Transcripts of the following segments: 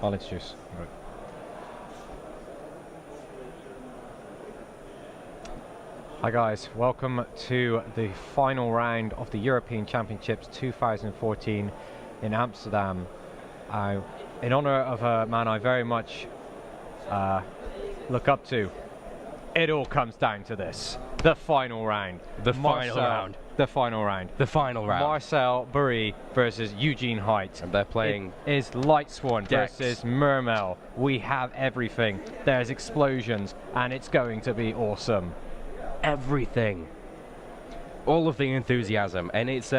I'll introduce. Right. Hi guys, welcome to the final round of the European Championships 2014 in Amsterdam. In honor of a man I very much look up to, it all comes down to this. The final round. The final round. The final round. The final round. Marcel Burri versus Eugen Heidt. And they're playing... It is Lightsworn decks versus Mermel. We have everything. There's explosions, and it's going to be awesome. Everything. All of the enthusiasm. And it's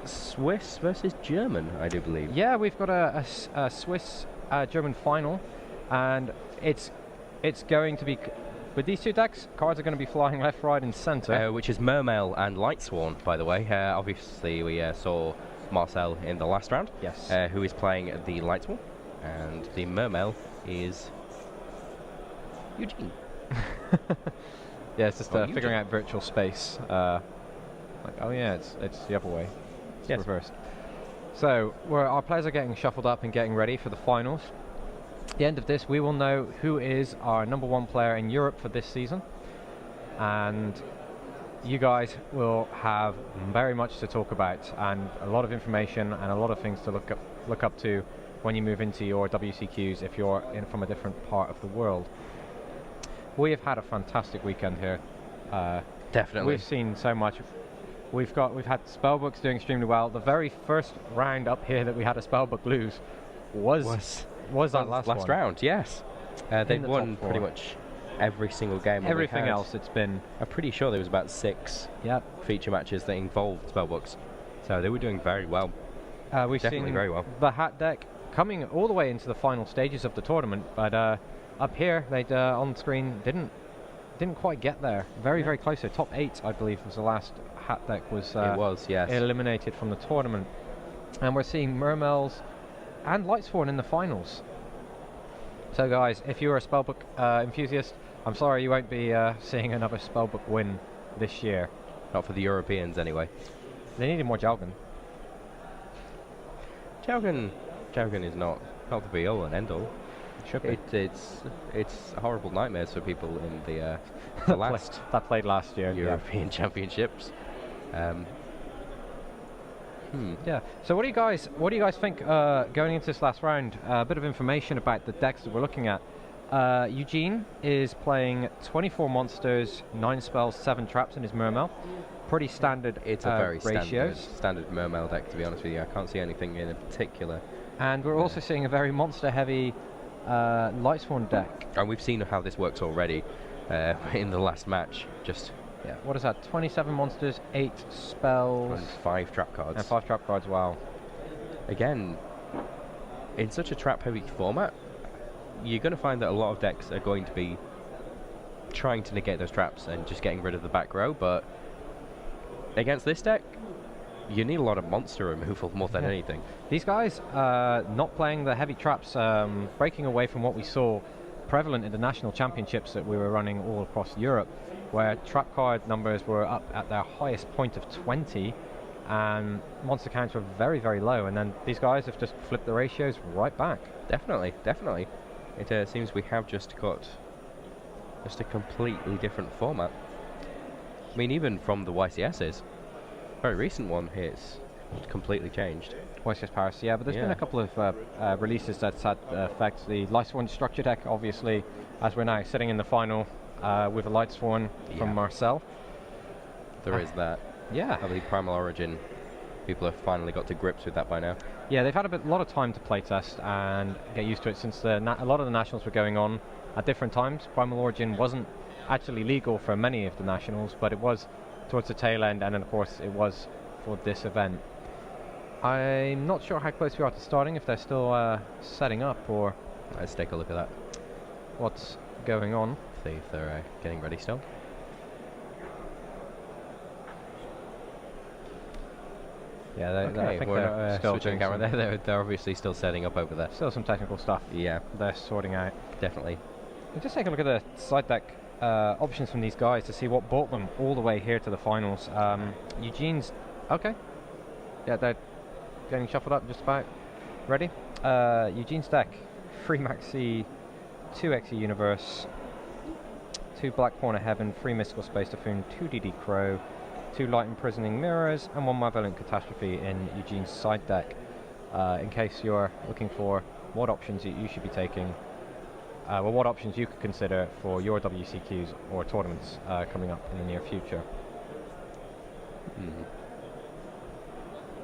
Swiss versus German, I do believe. Yeah, we've got a Swiss-German final, and it's going to be... With these two decks, cards are going to be flying left, right, and centre. Which is Mermel and Lightsworn, by the way. Obviously, we saw Marcel in the last round. Yes. Who is playing the Lightsworn. And the Mermel is Eugen. Yeah, it's just figuring out virtual space. Like, oh yeah, it's the other way. It's reversed. So, our players are getting shuffled up and getting ready for the finals. At the end of this, we will know who is our #1 player in Europe for this season, and you guys will have very much to talk about and a lot of information and a lot of things to look up to when you move into your WCQs if you're from a different part of the world. We have had a fantastic weekend here. Definitely. We've seen so much. We've had spellbooks doing extremely well. The very first round up here that we had a spellbook lose was that last round. Yes. They've won pretty much every single game. Everything else, it's been... I'm pretty sure there was about 6 feature matches that involved spellbooks. So they were doing very well. We've Definitely seen very well. The hat deck coming all the way into the final stages of the tournament, but up here, they on screen didn't quite get there. Very close. So top 8, I believe, was the last hat deck was. It was, yes. Eliminated from the tournament, and we're seeing Mermels and Lightsworn in the finals. So guys, if you're a spellbook enthusiast, I'm sorry you won't be seeing another spellbook win this year. Not for the Europeans, anyway. They needed more Eugen. Eugen is not the be all and end all. It should be. It's horrible nightmares for people in the last that played last year European Championships. Yeah. So what do you guys think going into this last round? A bit of information about the decks that we're looking at. Eugen is playing 24 monsters, 9 spells, 7 traps in his Mermel. Pretty standard. It's a very ratios. standard Mermel deck, to be honest with you. I can't see anything in particular. And we're also seeing a very monster-heavy Lightsworn deck. And we've seen how this works already in the last match. Yeah, what is that? 27 monsters, 8 spells, and 5 trap cards. And 5 trap cards, wow. Again, in such a trap-heavy format, you're going to find that a lot of decks are going to be trying to negate those traps and just getting rid of the back row, but against this deck, you need a lot of monster removal more than anything. These guys not playing the heavy traps, breaking away from what we saw prevalent in the national championships that we were running all across Europe, where trap card numbers were up at their highest point of 20 and monster counts were very low, and then these guys have just flipped the ratios right back. Definitely. It seems we have just got a completely different format. I mean, even from the YCS's very recent one, it's completely changed. YCS Paris, yeah, but there's been a couple of releases that's had effect. The Lightsworn structure deck, obviously, as we're now sitting in the final with a Lightsworn from Marcel. There is that. Yeah. I believe Primal Origin, people have finally got to grips with that by now. Yeah, they've had a lot of time to playtest and get used to it since a lot of the nationals were going on at different times. Primal Origin wasn't actually legal for many of the nationals, but it was towards the tail end, and then of course it was for this event. I'm not sure how close we are to starting, if they're still setting up, or... Let's take a look at that. What's going on. See if they're getting ready still. Yeah, I think we're they're still switching doing camera. They're obviously still setting up over there. Still some technical stuff. Yeah. They're sorting out. Definitely. We'll just take a look at the side deck options from these guys to see what brought them all the way here to the finals. Eugene's... Okay. Yeah, they're getting shuffled up just about. Ready? Eugene's deck. 3 Maxi, 2 Xe Universe, 2 Black Pawn of Heaven, 3 Mystical Space Typhoon, 2 DD Crow, 2 Light Imprisoning Mirrors, and 1 Malevolent Catastrophe in Eugene's side deck. In case you're looking for what options you should be taking, well, what options you could consider for your WCQs or tournaments coming up in the near future.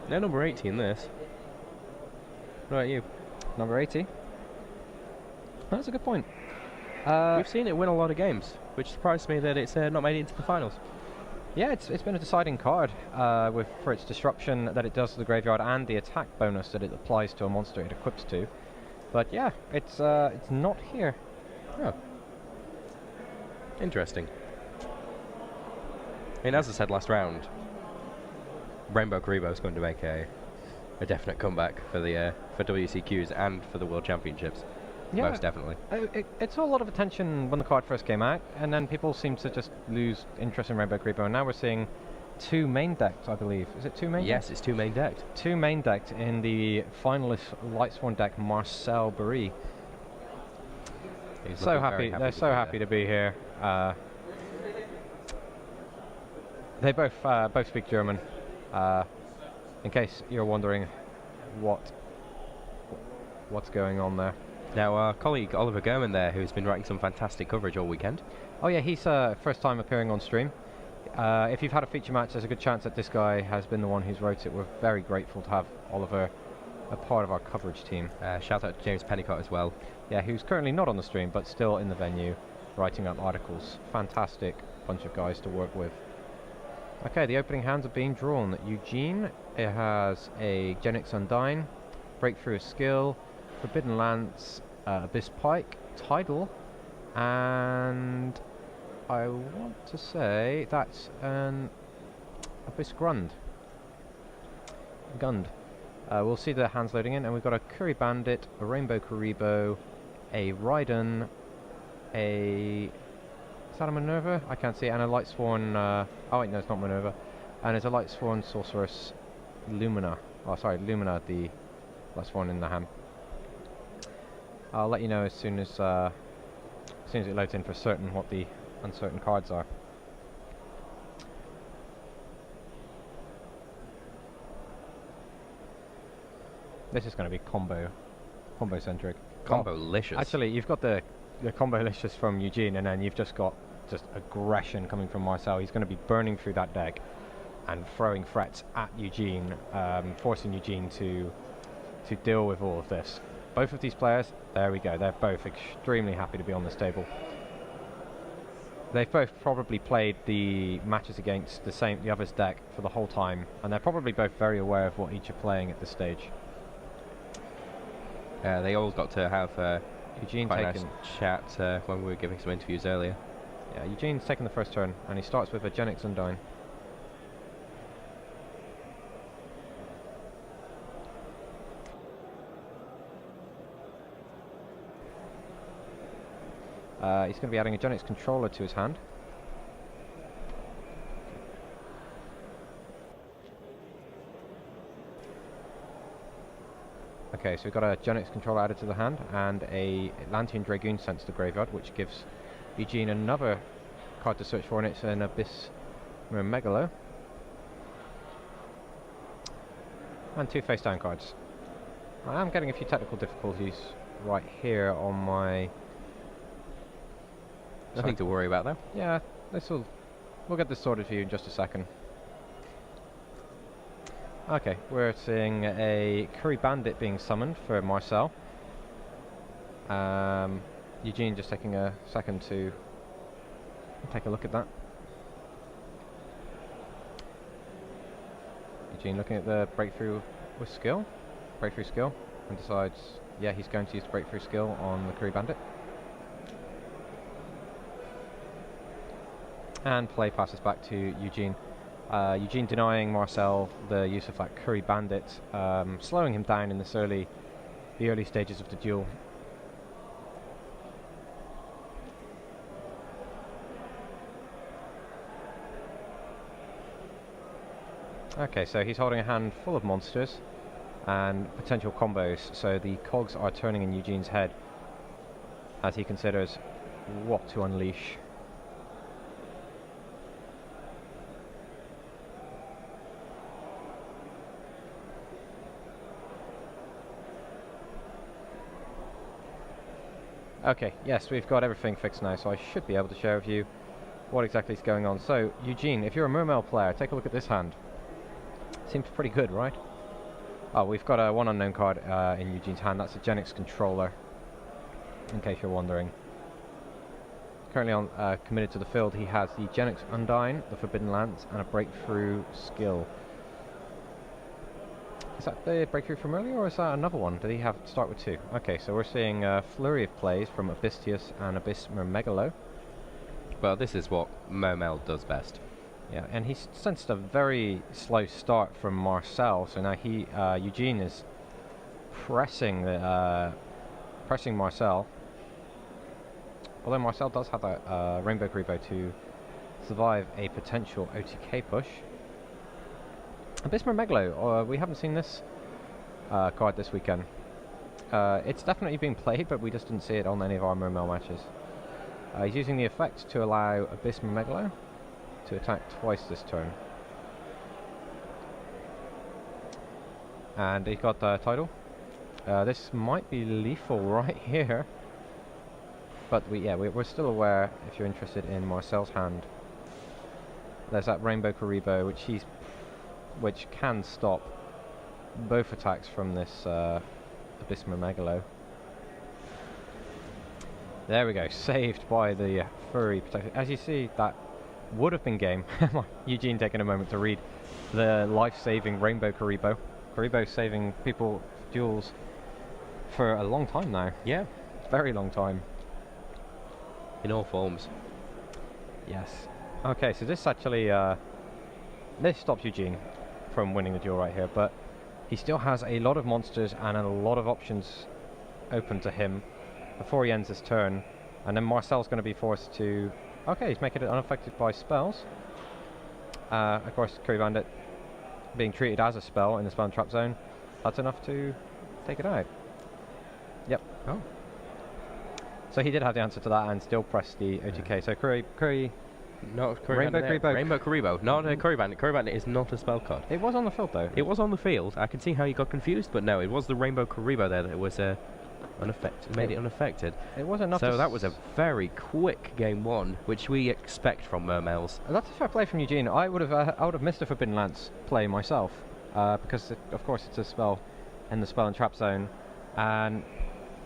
No, number 18 this. What about you? Number 80? That's a good point. We've seen it win a lot of games, which surprised me that it's not made it into the finals. Yeah, it's been a deciding card for its disruption that it does to the graveyard and the attack bonus that it applies to a monster it equips to. But yeah, it's not here. Oh. Interesting. I mean, as I said last round, Rainbow Karibo is going to make a definite comeback for the for WCQs and for the World Championships. Yeah, most definitely. It saw a lot of attention when the card first came out, and then people seem to just lose interest in Rainbow Karibo, and now we're seeing 2 main decks, I believe. Is it 2 main decks? Yes, it's 2 main decks. 2 main decks in the finalist Lightsworn deck, Marcel, Burri. So happy. They're so happy to be here. They both speak German. In case you're wondering what's going on there. Now, our colleague Oliver Gurman there, who's been writing some fantastic coverage all weekend. Oh yeah, he's first time appearing on stream. If you've had a feature match, there's a good chance that this guy has been the one who's wrote it. We're very grateful to have Oliver a part of our coverage team. Shout out to James Pennicott as well. Yeah, who's currently not on the stream, but still in the venue, writing up articles. Fantastic bunch of guys to work with. Okay, the opening hands are being drawn. Eugene, it has a Genix Undyne, Breakthrough of Skill, Forbidden Lance, Abyss Pike, Tidal, and I want to say that's an Abyss Gund. We'll see the hands loading in, and we've got a Curry Bandit, a Rainbow Karibo, a Raiden, is that a Minerva? I can't see it, and a Lightsworn, oh wait, no, it's not Minerva, and it's a Lightsworn Sorceress Lumina. Oh, sorry, Lumina, the Lightsworn in the hand. I'll let you know as soon as it loads in for certain what the uncertain cards are. This is going to be combo centric. Combo-licious. Actually, you've got the combo-licious from Eugene, and then you've just got aggression coming from Marcel. He's going to be burning through that deck and throwing threats at Eugene, forcing Eugene to deal with all of this. Both of these players, there we go, they're both extremely happy to be on this table. They've both probably played the matches against the other's deck for the whole time, and they're probably both very aware of what each are playing at this stage. They all got to have Eugene quite a nice chat when we were giving some interviews earlier. Yeah, Eugene's taking the first turn, and he starts with a Genix Undyne. He's going to be adding a Genix Controller to his hand. Okay, so we've got a Genix Controller added to the hand, and a Atlantean Dragoon sent to the graveyard, which gives Eugene another card to search for, and it's an Abyss Megalo. And 2 face down cards. I am getting a few technical difficulties right here on my... Nothing to worry about though. Yeah, we'll get this sorted for you in just a second. Okay, we're seeing a Curry Bandit being summoned for Marcel. Eugene just taking a second to take a look at that. Eugene looking at the breakthrough skill, and decides, yeah, he's going to use the breakthrough skill on the Curry Bandit. And play passes back to Eugene. Eugene denying Marcel the use of that Curry Bandit, slowing him down in the early stages of the duel. Okay, so he's holding a hand full of monsters. and potential combos. So the cogs are turning in Eugene's head as he considers what to unleash. Okay, yes, we've got everything fixed now, so I should be able to share with you what exactly is going on. So, Eugene, if you're a Mermail player, take a look at this hand. Seems pretty good, right? Oh, we've got a one unknown card in Eugene's hand. That's a Genix controller, in case you're wondering. Currently on committed to the field, he has the Genix Undyne, the Forbidden Lance, and a Breakthrough skill. Is that the breakthrough from earlier, or is that another one? Did he have start with 2? Okay, so we're seeing a flurry of plays from Abystius and Abyss Mermegalo. Well, this is what Mermail does best. Yeah, and he sensed a very slow start from Marcel, so now he, Eugene is pressing Marcel. Although Marcel does have a Rainbow Karibo to survive a potential OTK push. Abyss Mermegalo, we haven't seen this card this weekend. It's definitely being played, but we just didn't see it on any of our Mermail matches. He's using the effect to allow Abyss Mermegalo to attack twice this turn. And he got the title. This might be lethal right here. But we're still aware, if you're interested in Marcel's hand. There's that Rainbow Karibo, which can stop both attacks from this Abyss Mermegalo. There we go, saved by the furry protector. As you see, that would have been game. Eugene taking a moment to read the life-saving Rainbow Karibo. Karibo saving people duels for a long time now. Yeah. Very long time. In all forms. Yes. Okay, so this actually, this stops Eugene from winning the duel right here, but he still has a lot of monsters and a lot of options open to him before he ends his turn, and then Marcel's going to be forced to... Okay, he's making it unaffected by spells. Of course, Curry Bandit being treated as a spell in the spell and trap zone, that's enough to take it out. Yep. Oh. So he did have the answer to that and still pressed the OTK. So Curry Not Curry Rainbow Bandit. Karibo. Rainbow Karibo, not a Curry Bandit. Curry Bandit is not a spell card. It was on the field though. It was on the field. I can see how you got confused, but no, it was the Rainbow Karibo there that was unaffected. Made it unaffected. It was enough. So that was a very quick game 1, which we expect from Mermails. That's a fair play from Eugene. I would have missed a Forbidden Lance play myself, because of course it's a spell in the spell and trap zone, and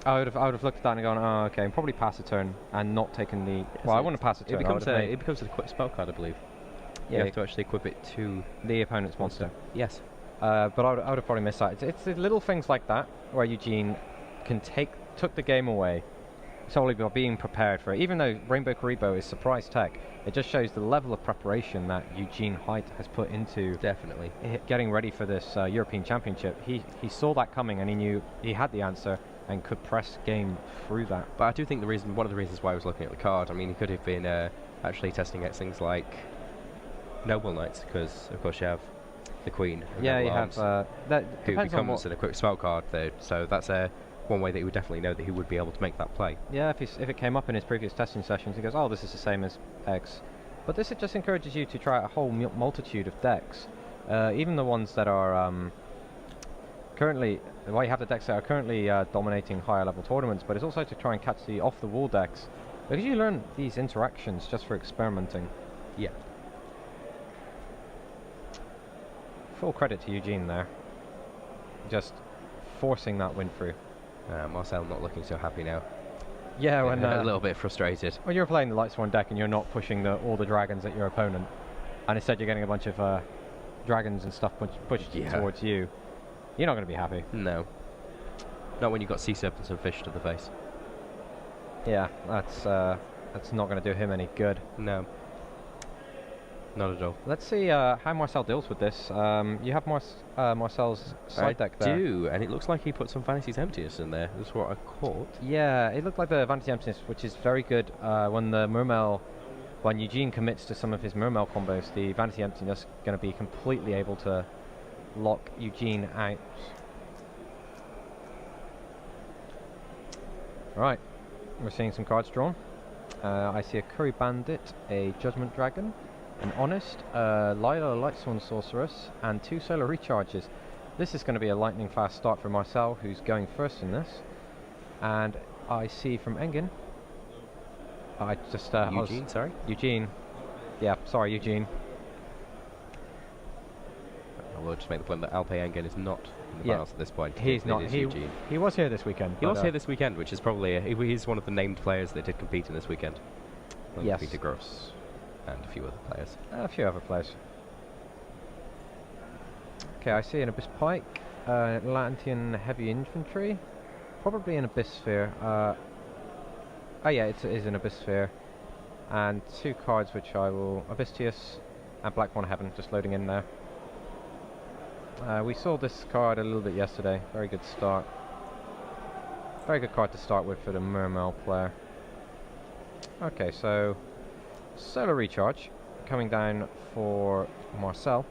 I would have looked at that and gone, oh, okay, and probably pass a turn and not taken the. Well, I wouldn't pass a turn. It becomes a quick spell card, I believe. Yeah, you have to actually equip it to the opponent's monster. Yes. But I would have probably missed that. It's the little things like that where Eugene took the game away solely by being prepared for it. Even though Rainbow Karibo is surprise tech, it just shows the level of preparation that Eugene Heidt has put into definitely getting ready for this European Championship. He saw that coming and he knew he had the answer and could press game through that. But I do think one of the reasons why I was looking at the card, I mean, he could have been actually testing out things like Noble Knights, because of course you have the Queen. Yeah, you have that who becomes a quick spell card there. So that's one way that he would definitely know that he would be able to make that play. Yeah, if it came up in his previous testing sessions, he goes, "Oh, this is the same as X." But this just encourages you to try a whole multitude of decks, even the ones that are currently. Well, you have the decks that are currently dominating higher level tournaments, but it's also to try and catch the off the wall decks, because you learn these interactions just for experimenting. Yeah. Full credit to Eugene there, just forcing that win through. Marcel not looking so happy now. Yeah, when a little bit frustrated. When you're playing the Lightsworn deck and you're not pushing all the dragons at your opponent, and instead you're getting a bunch of dragons and stuff pushed towards you, you're not going to be happy. No. Not when you've got sea serpents and fish to the face. Yeah, that's not going to do him any good. No. Not at all. Let's see how Marcel deals with this. You have Marcel's side deck there. I do, and it looks like he put some Vanity's Emptiness in there. That's what I caught. Yeah, it looked like the Vanity's Emptiness, which is very good when Eugene commits to some of his Mermail combos. The Vanity Emptiness is going to be completely able to lock Eugene out. Right, we're seeing some cards drawn. I see a Curry Bandit, a Judgment Dragon, an Honest, Lila Lightsworn Sorceress, and 2 Solar Recharges. This is going to be a lightning fast start for Marcel, who's going first in this. And I see from Eugen. Eugene, sorry? Eugene. Yeah, sorry, Eugene. I will just make the point that Alpe Eugen is not in the finals at this point. He's not. Eugene. He was here this weekend. He was here this weekend, which is probably he's one of the named players that did compete in this weekend. Yes. Peter Gross and a few other players. A few other players. Okay, I see an Abyss Pike, Atlantean Heavy Infantry, probably an Abyss Sphere. Oh yeah, it is an Abyss Sphere. And 2 cards which I will... Abysstius and Blackthorn Heaven, just loading in there. We saw this card a little bit yesterday. Very good start. Very good card to start with for the Mermail player. Okay, so Solar Recharge coming down for Marcel.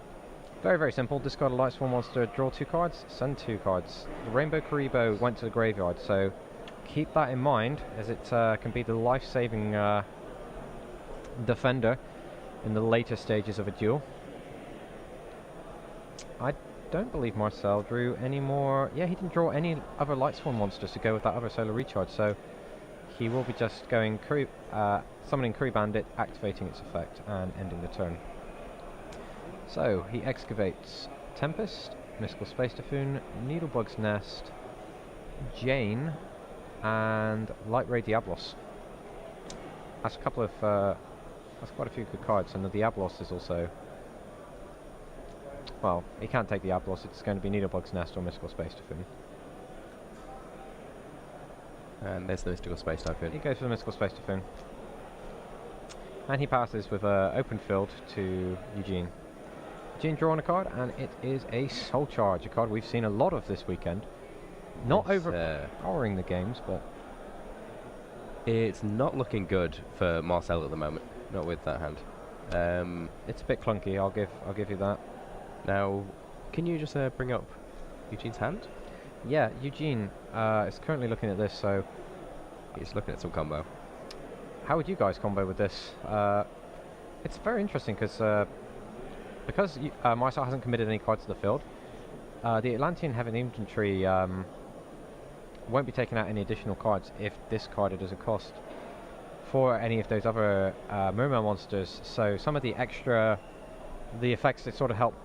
Very, very simple. Discard a Lightsworn monster, draw 2 cards, send 2 cards. The Rainbow Karibo went to the graveyard, so keep that in mind, as it can be the life-saving defender in the later stages of a duel. I don't believe Marcel drew any more... Yeah, he didn't draw any other Lightsworn monsters to go with that other Solar Recharge, so he will be just going summoning Curry Bandit, activating its effect, and ending the turn. So, he excavates Tempest, Mystical Space Typhoon, Needlebug's Nest, Jane, and Light Ray Diablos. That's a couple of... that's quite a few good cards, and the Diablos is also... Well, he can't take Diablos, it's going to be Needlebug's Nest or Mystical Space Typhoon. And there's the Mystical Space Typhoon. He goes for the Mystical Space Typhoon. And he passes with an open field to Eugene. Eugene drawing a card, and it is a Soul Charge, a card we've seen a lot of this weekend. Not overpowering the games, but... It's not looking good for Marcel at the moment, not with that hand. It's a bit clunky, I'll give you that. Now, can you just bring up Eugene's hand? Yeah, Eugene is currently looking at this, so... He's looking at some combo. How would you guys combo with this? It's very interesting, because Marcel hasn't committed any cards to the field, the Atlantean Heavy Infantry won't be taking out any additional cards if discarded as a cost for any of those other Mermail monsters, so some of the extra... the effects that sort of help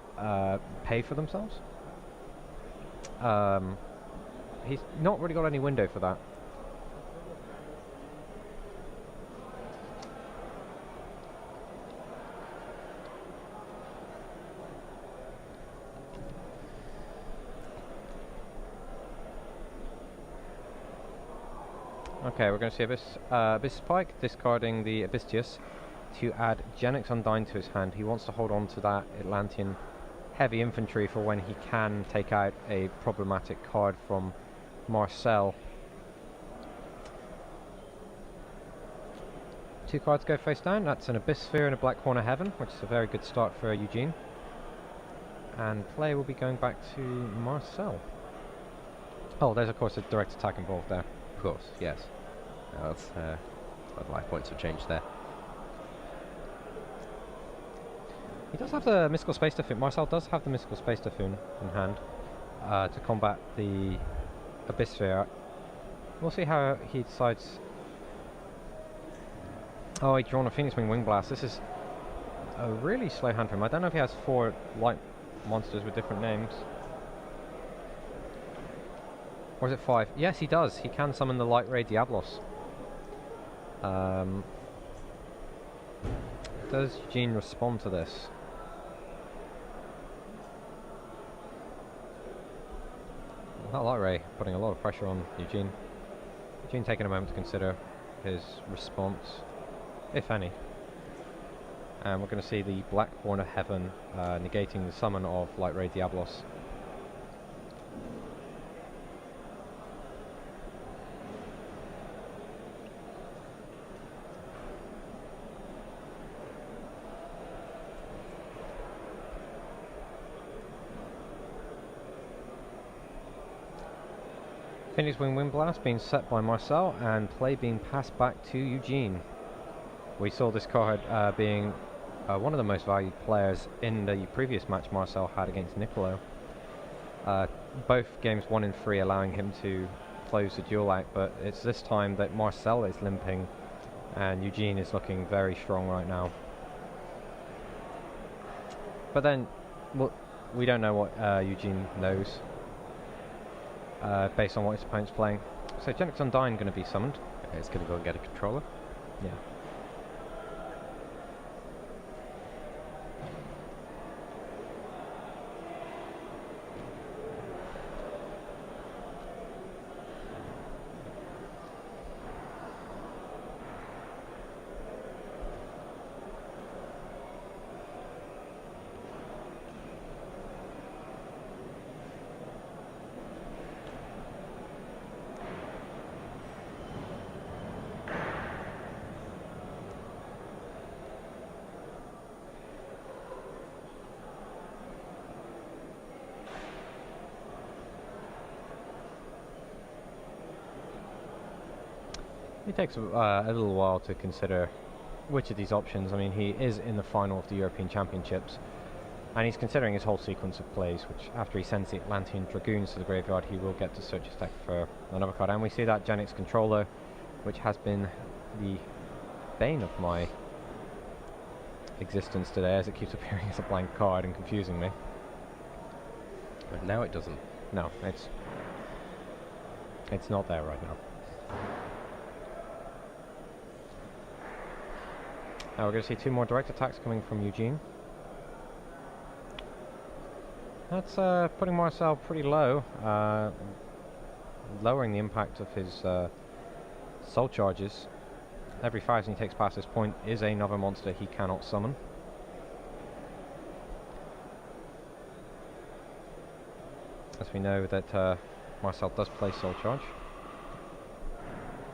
pay for themselves. He's not really got any window for that. Okay, we're going to see Abyss Spike discarding the Abysstius to add Genix Undyne to his hand. He wants to hold on to that Atlantean Heavy Infantry for when he can take out a problematic card from Marcel. 2 cards go face down. That's an Abyss Sphere and a Black Horn of Heaven, which is a very good start for Eugene. And play will be going back to Marcel. Oh, there's of course a direct attack involved there. Of course, yes. That's the life points have changed there. He does have the Mystical Space Typhoon. Marcel does have the Mystical Space Typhoon in hand to combat the Abyss Sphere. We'll see how he decides. Oh, he's drawn a Phoenix Wing Blast. This is a really slow hand for him. I don't know if he has 4 light monsters with different names. Or is it 5? Yes, he does. He can summon the Light Ray Diablos. Does Eugene respond to this? That Light Ray putting a lot of pressure on Eugene. Eugene taking a moment to consider his response, if any. And we're going to see the Black Horn of Heaven negating the summon of Light Ray Diablos. Phoenix Wind Blast being set by Marcel and play being passed back to Eugen. We saw this card being one of the most valued players in the previous match Marcel had against Nicolo. Both games 1 and 3 allowing him to close the duel out, but it's this time that Marcel is limping and Eugen is looking very strong right now. But then, well, we don't know what Eugen knows based on what his opponent's playing. So Genix Undyne going to be summoned. It's going to go and get a controller. Yeah. It takes a little while to consider which of these options. I mean, he is in the final of the European Championships, and he's considering his whole sequence of plays, which after he sends the Atlantean Dragoons to the graveyard, he will get to search his deck for another card. And we see that Genix Controller, which has been the bane of my existence today, as it keeps appearing as a blank card and confusing me. But now it doesn't. No, it's not there right now. Now we're going to see 2 more direct attacks coming from Eugen. That's putting Marcel pretty low, lowering the impact of his soul charges. Every 1000 he takes past this point is another monster he cannot summon. As we know that Marcel does play soul charge.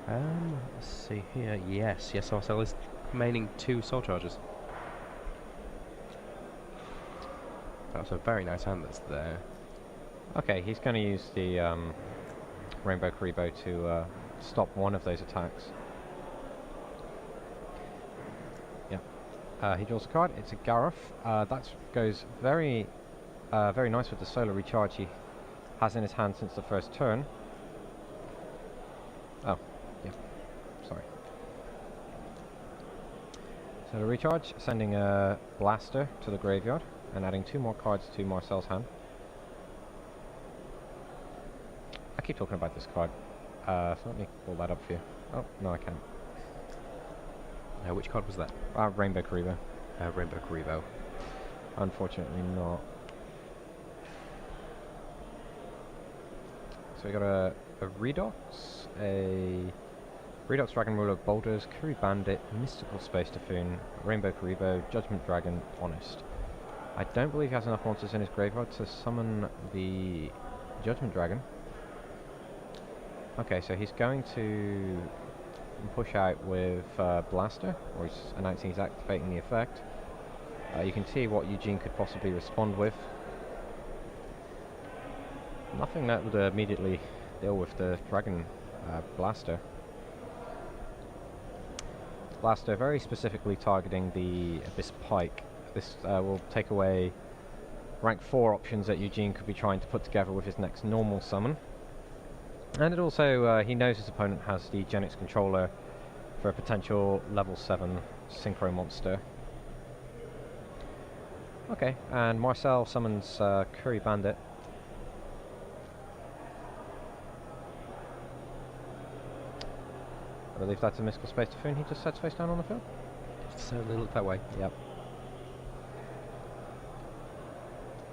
Let's see here. Yes, Marcel is remaining 2 soul charges. That's a very nice hand that's there. Okay, he's going to use the Rainbow Karibo to stop one of those attacks. Yeah. He draws a card. It's a Gareth. That goes very nice with the solar recharge he has in his hand since the first turn. Oh, yeah. Sorry. So the recharge, sending a Blaster to the graveyard and adding 2 more cards to Marcel's hand. I keep talking about this card, so let me pull that up for you. Oh, no I can't. Which card was that? Rainbow Karibo. Rainbow Karibo. Unfortunately not. So we got a Redox, a Redox Dragon Ruler of Boulders, Curry Bandit, Mystical Space Typhoon, Rainbow Karibo, Judgment Dragon, Honest. I don't believe he has enough monsters in his graveyard to summon the Judgment Dragon. Okay, so he's going to push out with Blaster, or he's announcing he's activating the effect. You can see what Eugen could possibly respond with. Nothing that would immediately deal with the Dragon Blaster. Blaster very specifically targeting the Abyss Pike. This will take away rank 4 options that Eugen could be trying to put together with his next normal summon. And it also, he knows his opponent has the Genix Controller for a potential level 7 Synchro monster. Okay, and Marcel summons Curry Bandit. I believe that's a Mystical Space Typhoon he just sets face down on the field. Certainly look that way. Yep.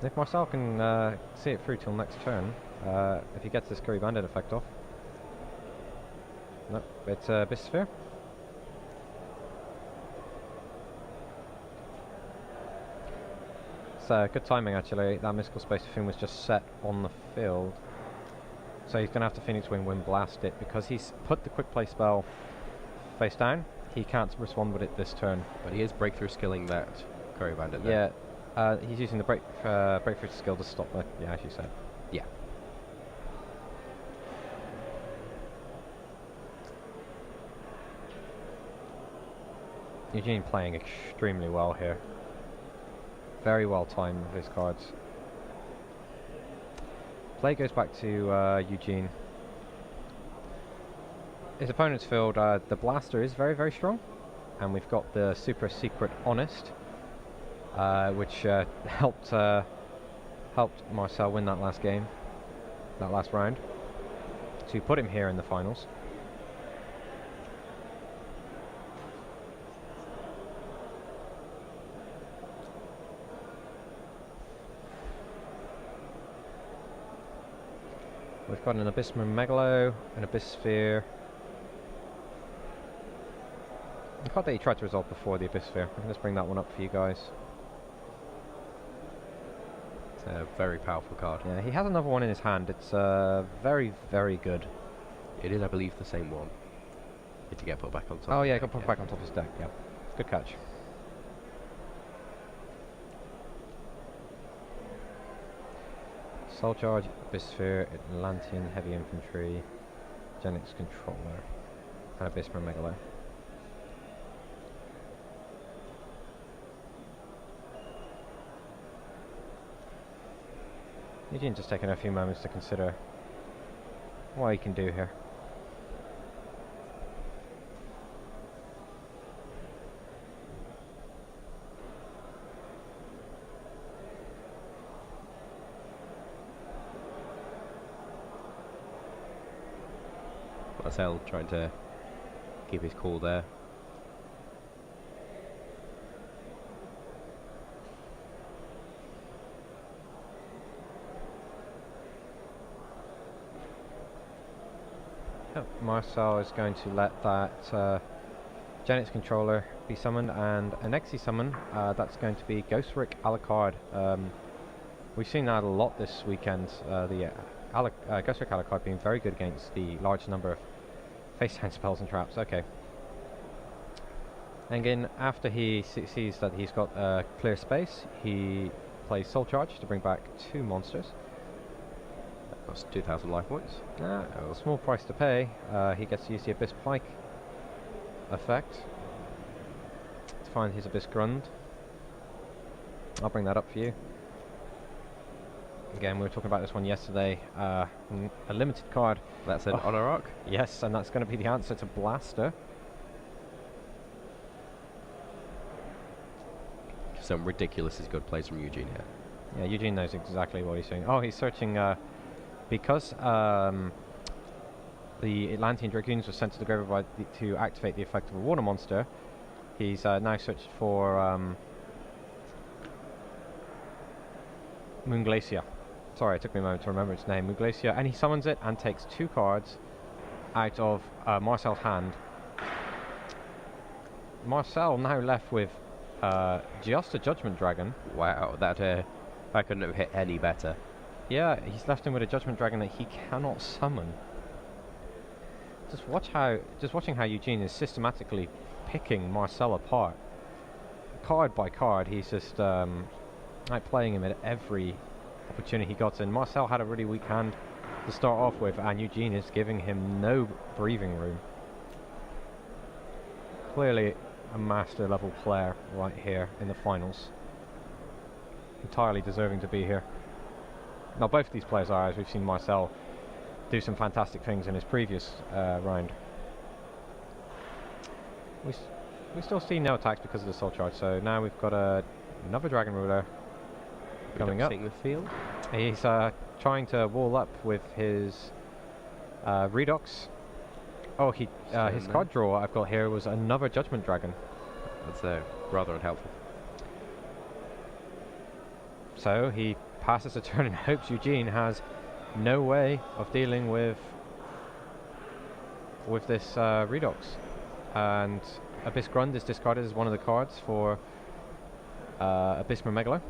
If Marcel can see it through till next turn, if he gets this Curry Bandit effect off. Nope, it's Abyss Sphere. So good timing actually, that Mystical Space Typhoon was just set on the field. So he's going to have to Phoenix Wind Blast it, because he's put the quick play spell face down. He can't respond with it this turn. But he is breakthrough skilling that Curry Bandit there. Yeah, he's using the breakthrough skill to stop it, yeah, as you said. Yeah. Eugene playing extremely well here. Very well timed with his cards. Play goes back to Eugene. His opponent's field, the Blaster is very, very strong. And we've got the Super Secret Honest, which helped Marcel win that last game, that last round, to put him here in the finals. We've got an Abysmal Megalo, an Abyss Sphere. I thought that he tried to resolve before the Abyss Sphere. I can just bring that one up for you guys. It's a very powerful card. Yeah, he has another one in his hand. It's very, very good. It is, I believe, the same one. Need to get put back on top. Oh yeah, got put back on top of his deck. Yeah, good catch. Soul Charge, Abyss Sphere, Atlantean Heavy Infantry, Genix Controller, and Abysmal Megalo. Eugene's just taking a few moments to consider what he can do here. Marcel trying to keep his cool there. Yep, Marcel is going to let that Genix Controller be summoned, and an Exy summon, that's going to be Ghost Rick Alucard. We've seen that a lot this weekend, the Ghost Rick Alucard being very good against the large number of face down spells and traps. Okay. And again, after he sees that he's got clear space, he plays Soul Charge to bring back 2 monsters. That costs 2,000 life points. A small price to pay. He gets to use the Abyss Pike effect to find his Abyss Grund. I'll bring that up for you. Again, we were talking about this one yesterday. A limited card. That's an Honor Arc? Yes, and that's going to be the answer to Blaster. Some ridiculously good plays from Eugen here. Yeah, Eugene knows exactly what he's doing. Oh, he's searching because the Atlantean Dragoons were sent to the graveyard to activate the effect of a water monster. He's now searched for Moon Glacier. Sorry, it took me a moment to remember its name. Moon Glacier, and he summons it and takes 2 cards out of Marcel's hand. Marcel now left with just a Judgment Dragon. Wow, that couldn't have hit any better. Yeah, he's left him with a Judgment Dragon that he cannot summon. Just watching how Eugene is systematically picking Marcel apart, card by card. He's just outplaying him at every opportunity he got. And Marcel had a really weak hand to start off with, and Eugene is giving him no breathing room. Clearly a master level player right here in the finals. Entirely deserving to be here. Now both of these players are, as we've seen Marcel do some fantastic things in his previous round. We still see no attacks because of the Soul Charge, so now we've got another Dragon Ruler coming up. The field. He's trying to wall up with his Redox. Oh, his card draw I've got here was another Judgment Dragon. That's rather unhelpful. So he passes a turn and hopes Eugene has no way of dealing with this Redox. And Abyss Grund is discarded as one of the cards for Abysmal Megalo,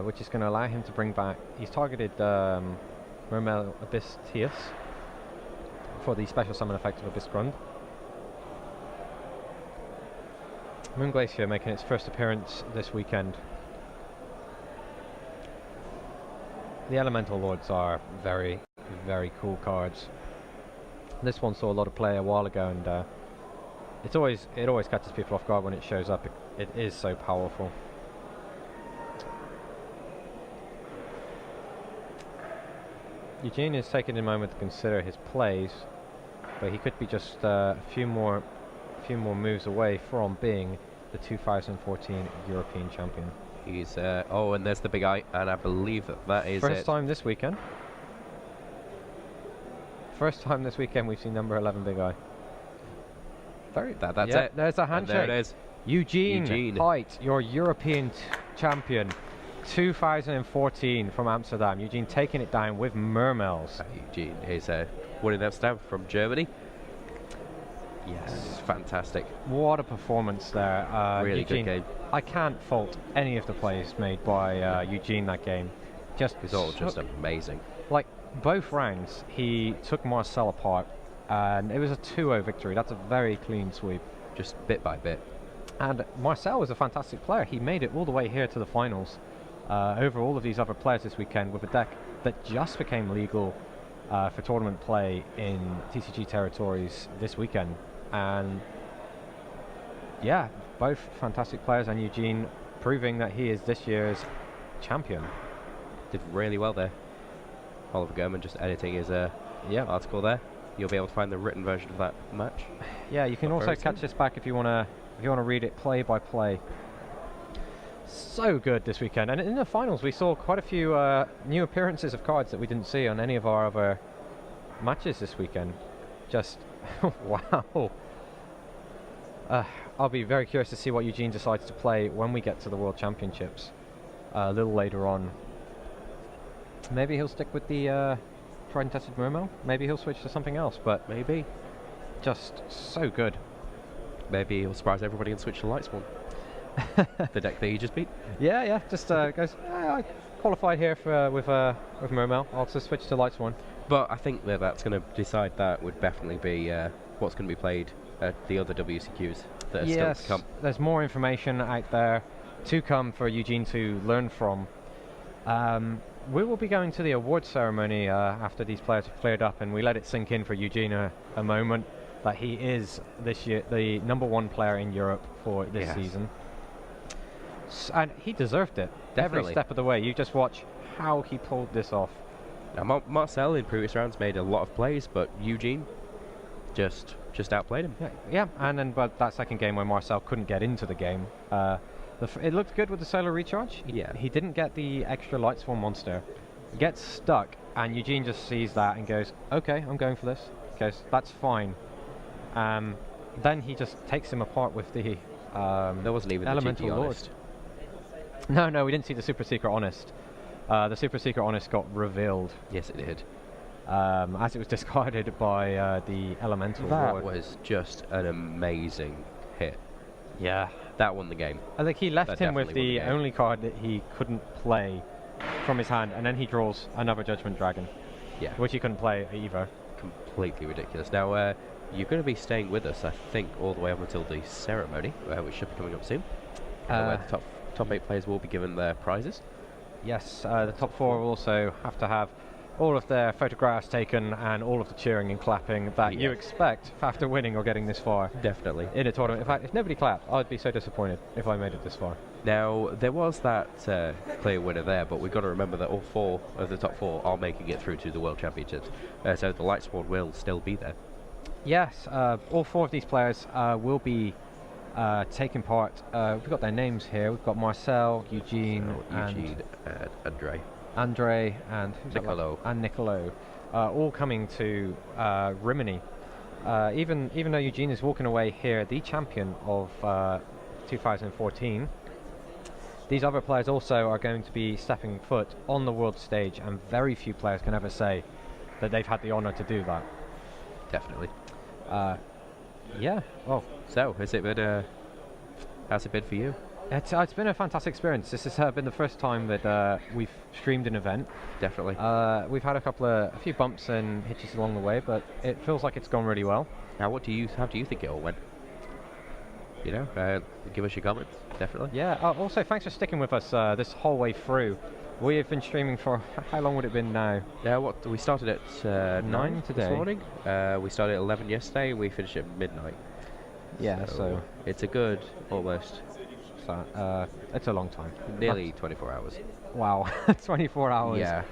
which is going to allow him to bring back. He's targeted Mermel Abyss Tias for the special summon effect of Abyss Grund. Moon Glacier making its first appearance this weekend. The Elemental Lords are very, very cool cards. This one saw a lot of play a while ago, and it always catches people off guard when it shows up. It is so powerful. Eugen is taking a moment to consider his plays, but he could be just a few more moves away from being the 2014 European champion. He's oh, and there's the big eye, and I believe that is First time this weekend. First time this weekend we've seen number 11 big eye. That's it. There's a handshake. And there it is. Eugen Heidt, your European champion, 2014 from Amsterdam. Eugen taking it down with Mermels. Eugen is winning Amsterdam from Germany. Yes, fantastic. What a performance there. Really Eugen, good game. I can't fault any of the plays made by Eugen that game. It's all just amazing. Like, both rounds, he took Marcel apart, and it was a 2-0 victory. That's a very clean sweep. Just bit by bit. And Marcel was a fantastic player. He made it all the way here to the finals over all of these other players this weekend with a deck that just became legal for tournament play in TCG territories this weekend. And yeah, both fantastic players, and Eugen proving that he is this year's champion. Did really well there. Oliver German just editing his article there. You'll be able to find the written version of that match. Yeah, you can also catch this back if you wanna read it play by play. So good this weekend, and in the finals we saw quite a few new appearances of cards that we didn't see on any of our other matches this weekend. Just wow. I'll be very curious to see what Eugen decides to play when we get to the World Championships a little later on. Maybe he'll stick with the tried and tested Mermel. Maybe he'll switch to something else, but maybe. Just so good. Maybe he'll surprise everybody and switch to Lightsworn. The deck that he just beat. Yeah. Just goes. I qualified here for with Mermel. I'll just switch to Lightsworn. But I think that's going to decide that would definitely be what's going to be played at the other WCQs that are still to come. There's more information out there to come for Eugen to learn from. We will be going to the award ceremony after these players have cleared up, and we let it sink in for Eugen a moment that he is this year the #1 player in Europe for this season. And he deserved it. Definitely. Every step of the way. You just watch how he pulled this off. Now, Marcel in previous rounds made a lot of plays, but Eugen just outplayed him. Yeah, and then but that second game where Marcel couldn't get into the game, it looked good with the solar recharge. He didn't get the extra Lightsworn monster. He gets stuck, and Eugen just sees that and goes, "Okay, I'm going for this." Goes, "That's fine." Then he just takes him apart with the there wasn't even Elemental the Lord. Honest. No, we didn't see the Super Secret Honest. The Super Secret Honest got revealed. Yes, it did. As it was discarded by the Elemental Lord. That was just an amazing hit. Yeah. That won the game. I think he left him with the only card that he couldn't play from his hand, and then he draws another Judgment Dragon. Yeah. Which he couldn't play either. Completely ridiculous. Now, you're going to be staying with us, I think, all the way up until the ceremony, which should be coming up soon. Where the top 8 players will be given their prizes. Yes, the top 4 will also have to have all of their photographs taken and all of the cheering and clapping that you expect after winning or getting this far. Definitely. In a tournament. In fact, if nobody clapped, I'd be so disappointed if I made it this far. Now, there was that clear winner there, but we've got to remember that all 4 of the top 4 are making it through to the World Championships. So the Lightsworn will still be there. Yes, all 4 of these players will be taking part. We've got their names here. We've got Marcel, Eugen, and Andre and Nicolo. All coming to Rimini. Even though Eugen is walking away here, the champion of 2014, these other players also are going to be stepping foot on the world stage, and very few players can ever say that they've had the honor to do that. Definitely. Yeah. Well, so how's it been for you? It's been a fantastic experience. This has been the first time that we've streamed an event. Definitely. We've had a few bumps and hitches along the way, but it feels like it's gone really well. Now, how do you think it all went? You know, give us your comments. Definitely. Yeah. Also, thanks for sticking with us this whole way through. We have been streaming for how long would it been now? Yeah. We started at 9 today. This morning. We started at 11 yesterday. We finished at midnight. Yeah, so it's a good almost it's a long time. nearly 24 hours. Wow, 24 hours. Yeah.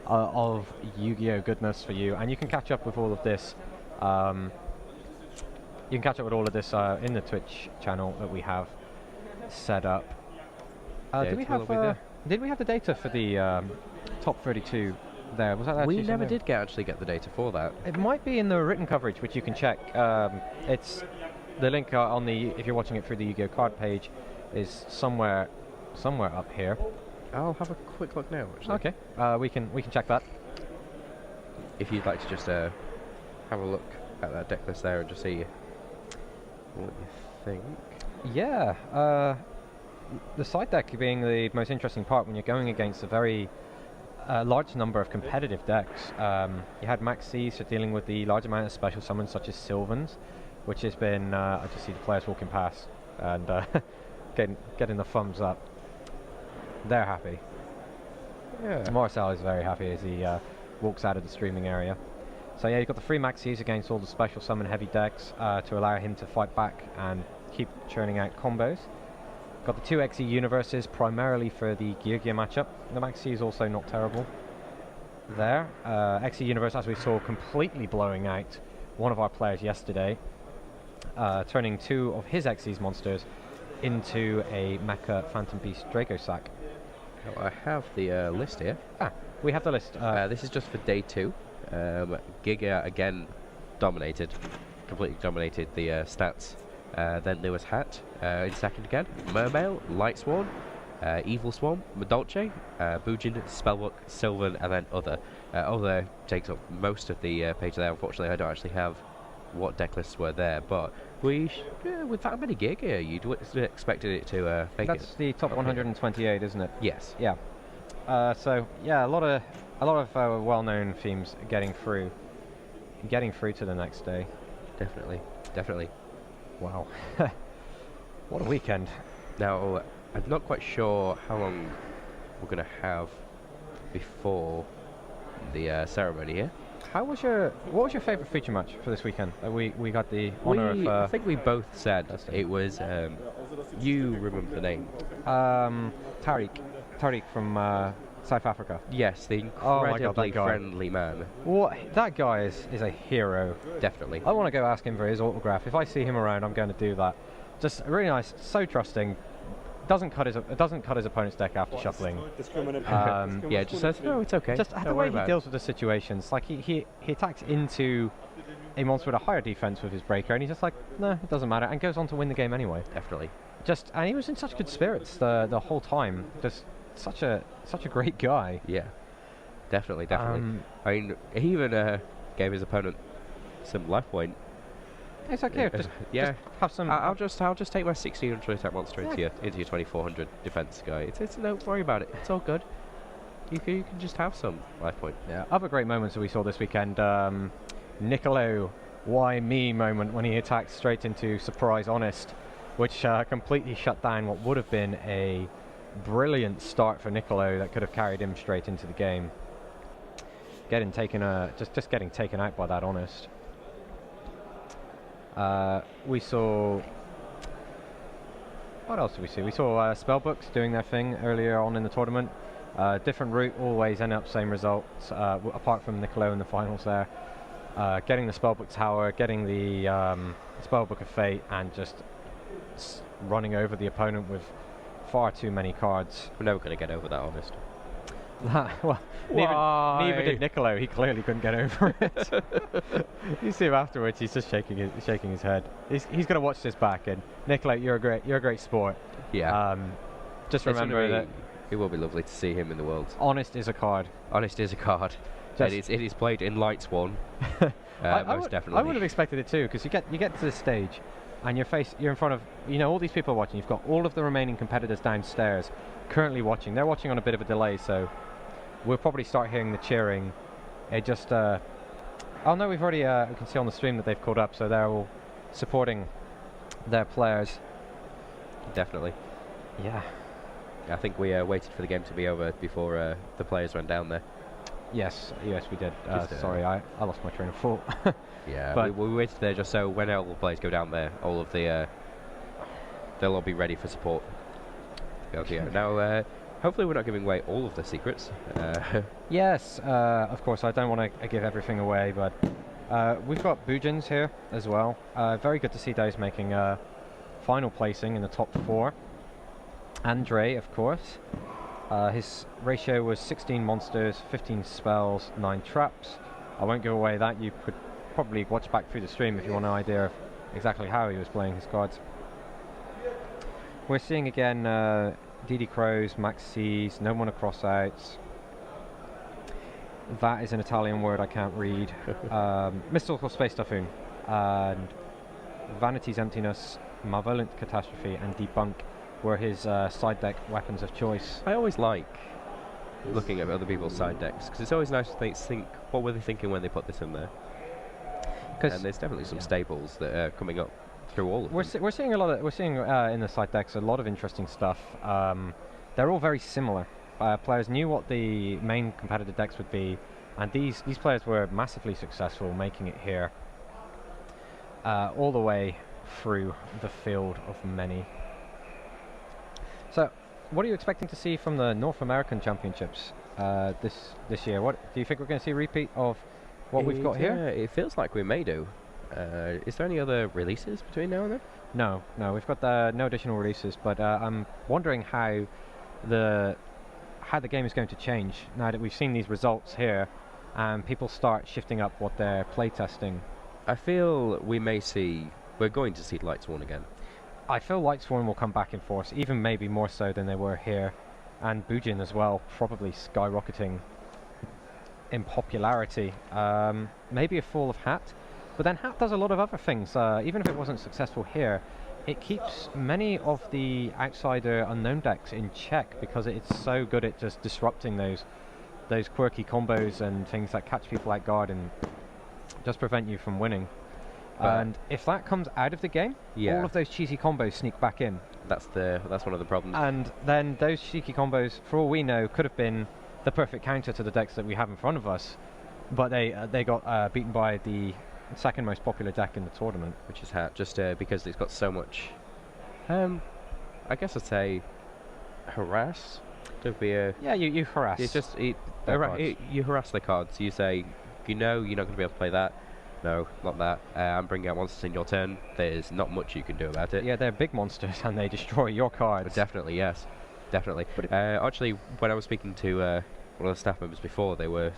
Of Yu-Gi-Oh goodness for you, and you can catch up with all of this. You can catch up with all of this in the Twitch channel that we have set up. Did we have the data for the top 32 there? Was that We actually never something? did actually get the data for that. It might be in the written coverage, which you can check. It's the link on the, if you're watching it through the Yu-Gi-Oh card page, is somewhere up here. I'll have a quick look now, actually. Okay, we can check that. If you'd like to just have a look at that deck list there and just see what you think. Yeah, the side deck being the most interesting part when you're going against a very large number of competitive decks. You had Max C's for dealing with the large amount of special summons such as Sylvans, which has been, I just see the players walking past and getting the thumbs up. They're happy. Yeah. Marcel is very happy as he walks out of the streaming area. So yeah, you've got the 3 Maxis against all the special summon heavy decks to allow him to fight back and keep churning out combos. Got the 2 XE Universes primarily for the Gear matchup. The Maxi is also not terrible there. XE Universe, as we saw, completely blowing out one of our players yesterday, turning 2 of his XE's monsters into a Mecha Phantom Beast Draco Sack. Oh, I have the list here. We have the list. This is just for day 2. Giga again completely dominated the stats. Then there was Heidt in second again. Mermail, Light Swarm, Evil Swarm, Madolce, Bujin, Spellbook, Sylvan, and then Other. Other takes up most of the page there. Unfortunately, I don't actually have what deck lists were there, but with that many Giga, you'd expected it to make That's the top 128, isn't it? Yes. Yeah. So yeah, a lot of well-known themes getting through to the next day. Definitely. Wow. What a weekend. Now, I'm not quite sure how long we're going to have before the ceremony here. What was your favourite feature match for this weekend? We got the honour of... I think we both said it was... you remember the name? Tariq from South Africa. Yes, the incredibly friendly man. What? That guy is a hero. Definitely. I want to go ask him for his autograph. If I see him around, I'm going to do that. Just really nice, so trusting. Doesn't cut his opponent's deck after shuffling. Yeah, just says no, it's okay. Just the way he deals with the situations. Like he attacks into a monster with a higher defense with his breaker, and he's just like, no, it doesn't matter, and goes on to win the game anyway. Definitely. And he was in such good spirits the whole time. Just such a great guy. Yeah, definitely. I mean, he even gave his opponent some life point. It's okay. Just have some. I'll just take my 1600 attack monster into your 2400 defense guy. It's don't worry about it. It's all good. You can just have some life point. Yeah. Other great moments that we saw this weekend. Niccolo, why me moment when he attacked straight into Surprise Honest, which completely shut down what would have been a brilliant start for Niccolo that could have carried him straight into the game. Getting taken out by that Honest. We saw... What else did we see? We saw Spellbooks doing their thing earlier on in the tournament. Different route, always end up same results, apart from Niccolo in the finals there. Getting the Spellbook Tower, getting the Spellbook of Fate, and just running over the opponent with far too many cards. We're never going to get over that, Honest. Well, neither did Niccolo. He clearly couldn't get over it. You see him afterwards. He's just shaking his head. He's going to watch this back. And Niccolo, you're a great sport. Yeah. Just remember that it will be lovely to see him in the world. Honest is a card. Honest is a card. It is played in Light Swan. Most definitely. I would have expected it too, because you get to this stage, and you're in front of all these people watching. You've got all of the remaining competitors downstairs currently watching. They're watching on a bit of a delay, so we'll probably start hearing the cheering. It just oh no, we've already we can see on the stream that they've called up, so they're all supporting their players. Definitely. Yeah. I think we waited for the game to be over before the players went down there. Yes, we did. Sorry, I lost my train of thought. Yeah, but we waited there just so when all the players go down there, all of the they'll all be ready for support. Now, hopefully we're not giving away all of the secrets. yes, of course, I don't want to give everything away, but we've got Bujins here as well. Very good to see those making final placing in the top 4. Andre, of course. His ratio was 16 monsters, 15 spells, 9 traps. I won't give away that. You could probably watch back through the stream if you want an idea of exactly how he was playing his cards. We're seeing again DD Crows, Max C's, no Mono Crossouts. That is an Italian word I can't read. Mystical Space Typhoon, and Vanity's Emptiness, Malevolent Catastrophe, and Debunk were his side deck weapons of choice. I always like looking at other people's side decks because it's always nice to think what were they thinking when they put this in there. And there's definitely some staples that are coming up through all of them. We're seeing a lot of in the side decks a lot of interesting stuff. They're all very similar. Players knew what the main competitive decks would be, and these players were massively successful making it here, all the way through the field of many. So, what are you expecting to see from the North American Championships this year? What do you think we're going to see a repeat of what we've got here? It feels like we may do. Is there any other releases between now and then? No, we've got no additional releases, but I'm wondering how the game is going to change now that we've seen these results here and people start shifting up what they're playtesting. I feel we're going to see Lightsworn again. I feel Lightsworn will come back in force, even maybe more so than they were here, and Bujin as well, probably skyrocketing in popularity. Maybe a fall of Hat, but then Hat does a lot of other things. Even if it wasn't successful here, it keeps many of the outsider unknown decks in check because it's so good at just disrupting those quirky combos and things that catch people out guard and just prevent you from winning. And if that comes out of the game, all of those cheesy combos sneak back in. That's one of the problems. And then those cheeky combos, for all we know, could have been the perfect counter to the decks that we have in front of us, but they got beaten by the second most popular deck in the tournament, which is Hat, just because it's got so much. I guess I'd say harass. Could be a you harass. It's just you harass the cards. You say you're not going to be able to play that. No, not that. I'm bringing out monsters in your turn. There's not much you can do about it. Yeah, they're big monsters and they destroy your cards. But definitely, yes. Definitely. Actually, when I was speaking to one of the staff members before, they were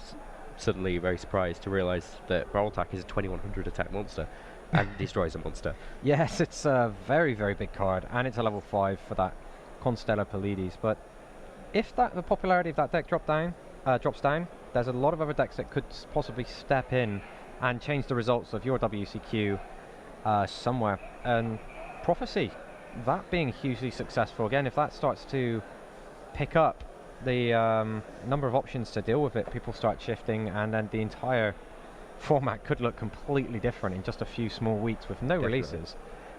suddenly very surprised to realise that Barrel Attack is a 2100 attack monster and destroys a monster. Yes, it's a very, very big card, and it's a level 5 for that Constellar Pleiades. But if the popularity of that deck drops down, there's a lot of other decks that could possibly step in and change the results of your WCQ somewhere. And Prophecy, that being hugely successful, again, if that starts to pick up the number of options to deal with it, people start shifting, and then the entire format could look completely different in just a few small weeks with no releases.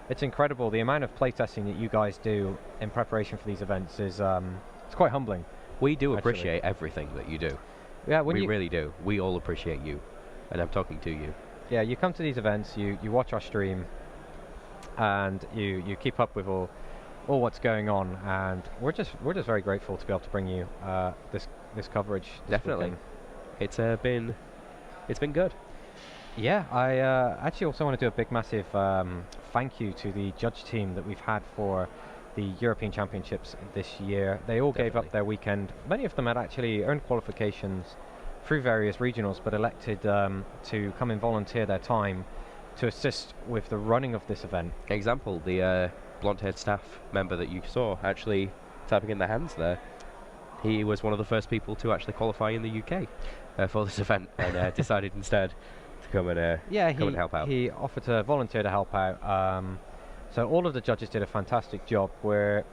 It's incredible. The amount of playtesting that you guys do in preparation for these events is it's quite humbling. We do appreciate everything that you do. Yeah, we really do. We all appreciate you. And I'm talking to you. Yeah, you come to these events, you watch our stream, and you keep up with all what's going on, and we're just very grateful to be able to bring you this coverage. Definitely, it's been good. Yeah, I actually also want to do a big massive thank you to the judge team that we've had for the European Championships this year. They all gave up their weekend. Many of them had actually earned qualifications through various regionals, but elected to come and volunteer their time to assist with the running of this event. Example, the blonde-haired staff member that you saw actually typing in their hands there, he was one of the first people to actually qualify in the UK for this event, and decided instead to come and come and help out. He offered to volunteer to help out. So all of the judges did a fantastic job. We're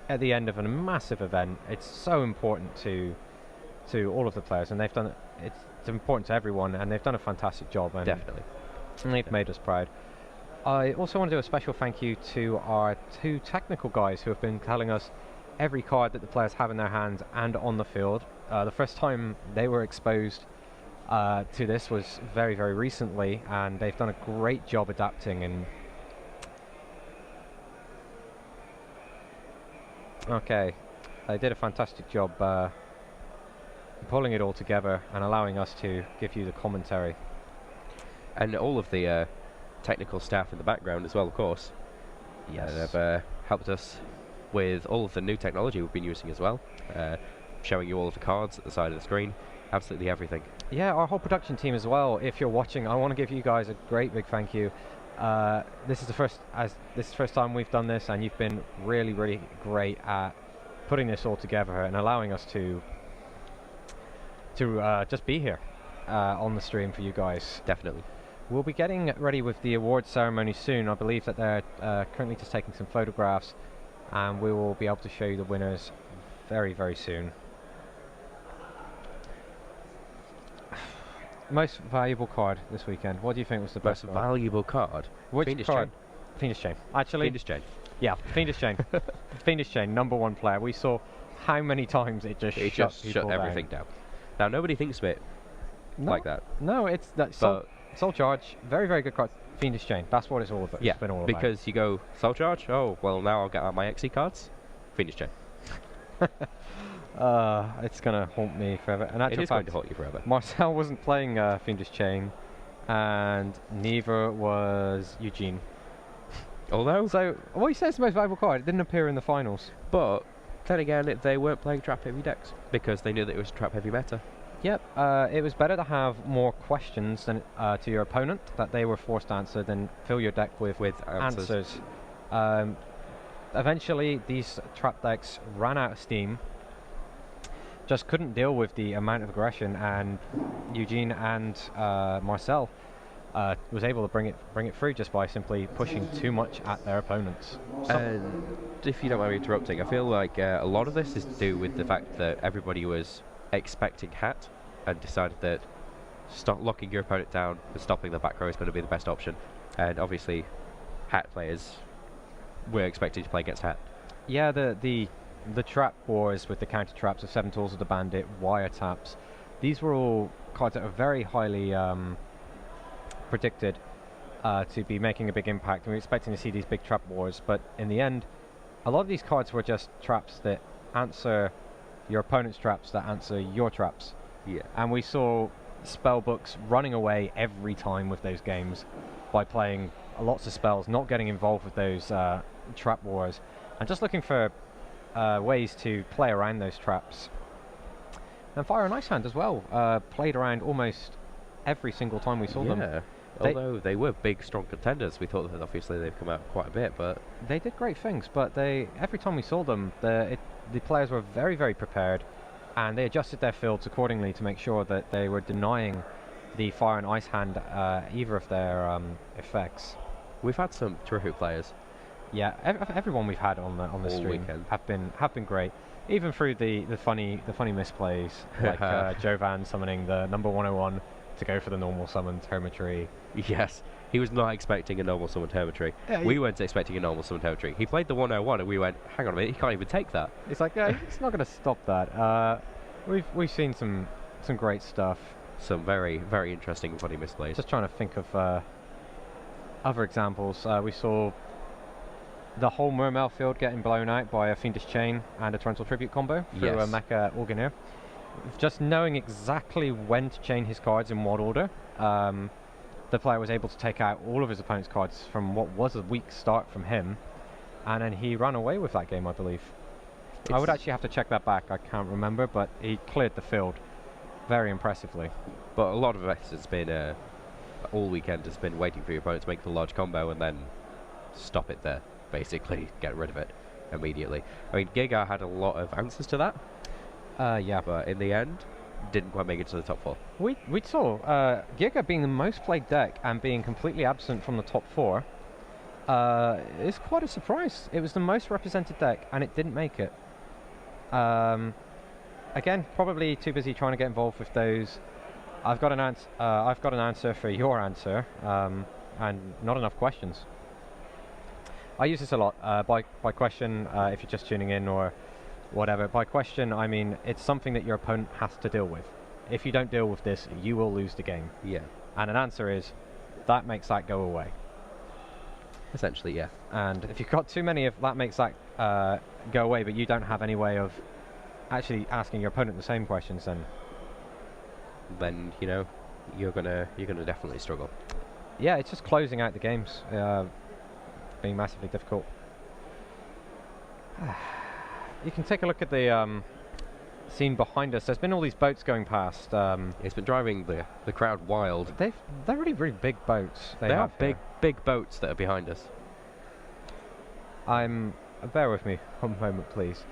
at the end of a massive event. It's so important to all of the players, and they've done it's important to everyone, and they've done a fantastic job, and definitely they've made us proud. I also want to do a special thank you to our 2 technical guys who have been telling us every card that the players have in their hands and on the field. The first time they were exposed to this was very, very recently, and they've done a great job adapting. And okay, they did a fantastic job pulling it all together and allowing us to give you the commentary. And all of the technical staff in the background as well, of course. Yes. They've helped us with all of the new technology we've been using as well. Showing you all of the cards at the side of the screen. Absolutely everything. Yeah, our whole production team as well. If you're watching, I want to give you guys a great big thank you. This is the first time we've done this, and you've been really, really great at putting this all together and allowing us to just be here on the stream for you guys. Definitely. We'll be getting ready with the award ceremony soon. I believe that they're currently just taking some photographs, and we will be able to show you the winners very, very soon. Most valuable card this weekend. What do you think was the Most best valuable card? Which Fiendish card? Chain. Fiendish Chain. Actually, Fiendish Chain. yeah, Fiendish Chain. Fiendish Chain, #1 player. We saw how many times it just shut everything down. Now nobody thinks of it like that. No, it's that soul charge. Very, very good card. Fiendish Chain. That's what it's all about. Yeah, it's been all because you go soul charge. Oh well, now I'll get out my XE cards. Fiendish Chain. It's gonna haunt me forever. And It is going to haunt you forever. Marcel wasn't playing Fiendish Chain, and neither was Eugen. Although, So, what you said is the most valuable card. It didn't appear in the finals. but then again, they weren't playing trap heavy decks because they knew that it was trap heavy meta. Yep, it was better to have more questions than to your opponent that they were forced to answer than fill your deck with answers. Eventually, these trap decks ran out of steam. Just couldn't deal with the amount of aggression, and Eugen and Marcel was able to bring it through just by simply pushing too much at their opponents. And if you don't mind me interrupting, I feel like a lot of this is to do with the fact that everybody was expecting Heidt and decided that stop locking your opponent down and stopping the back row is going to be the best option. And obviously, Heidt players were expected to play against Heidt. Yeah, the trap wars with the counter traps of 7 Tools of the Bandit, wiretaps, these were all cards that are very highly predicted to be making a big impact, and we were expecting to see these big trap wars, but in the end, a lot of these cards were just traps that answer your opponent's traps that answer your traps. Yeah. And we saw spell books running away every time with those games by playing lots of spells, not getting involved with those trap wars, and just looking for ways to play around those traps. And Fire and Ice Hand as well played around almost every single time we saw them. Yeah. Although they were big, strong contenders, we thought that obviously they've come out quite a bit, but they did great things. But every time we saw them, the players were very, very prepared, and they adjusted their fields accordingly to make sure that they were denying the Fire and Ice Hand either of their effects. we've had some terrific players. Yeah, everyone we've had on the stream weekend have been great, even through the funny misplays like Jovan summoning the number 101 to go for the normal summoned Hermitry. Yes, he was not expecting a normal summoned Hermitry. Yeah, we weren't expecting a normal summoned Hermitry. He played the 101 and we went, hang on a minute, he can't even take that. It's like, yeah, it's not going to stop that. We've seen some great stuff. Some very, very interesting and funny misplays. Just trying to think of other examples. We saw the whole Mermail field getting blown out by a Fiendish Chain and a Torrential Tribute combo through a Mecha Organeer. Just knowing exactly when to chain his cards in what order, the player was able to take out all of his opponent's cards from what was a weak start from him, and then he ran away with that game, I believe. I would actually have to check that back, I can't remember, but he cleared the field very impressively. But a lot of it has been, all weekend has been waiting for your opponent to make the large combo and then stop it there, basically, get rid of it immediately. I mean, Giga had a lot of answers to that. Yeah, but in the end, didn't quite make it to the top 4. We saw Giga being the most played deck and being completely absent from the top 4 is quite a surprise. It was the most represented deck and it didn't make it. Again, probably too busy trying to get involved with those. I've got an answer for your answer, and not enough questions. I use this a lot by question if you're just tuning in, or whatever. By question, I mean it's something that your opponent has to deal with. If you don't deal with this, you will lose the game. Yeah. And an answer is, that makes that go away. Essentially, yeah. And if you've got too many of that makes that go away, but you don't have any way of actually asking your opponent the same questions, then you know you're gonna definitely struggle. Yeah, it's just closing out the games, being massively difficult. You can take a look at the scene behind us. There's been all these boats going past. It's been driving the crowd wild. They're really, really big boats. They are big boats that are behind us. Bear with me one moment, please.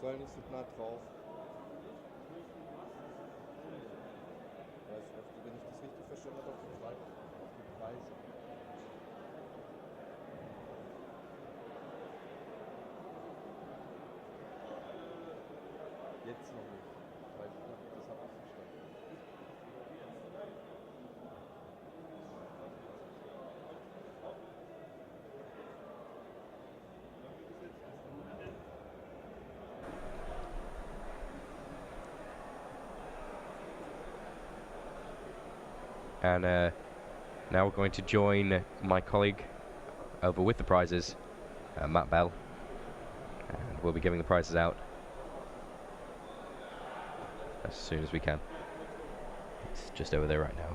Soll nicht so nah drauf. Wenn ich das richtig verstanden habe, auf die Preise. Jetzt noch nicht. Weil das habe ich verstanden. And now we're going to join my colleague over with the prizes, Matt Bell, and we'll be giving the prizes out as soon as we can. It's just over there right now.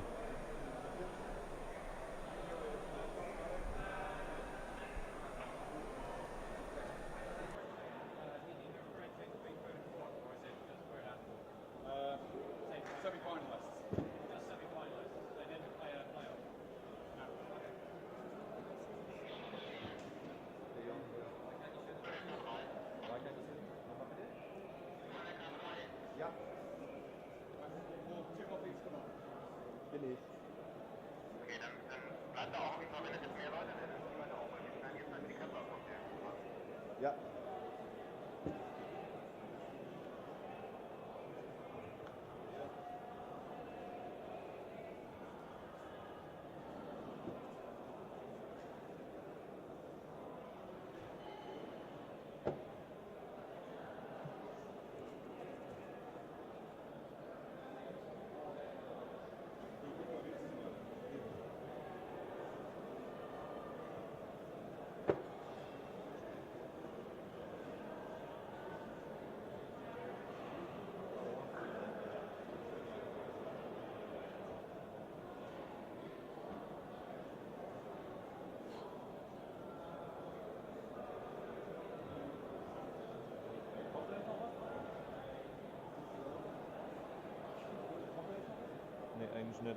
Ja. Nee, eigentlich nicht.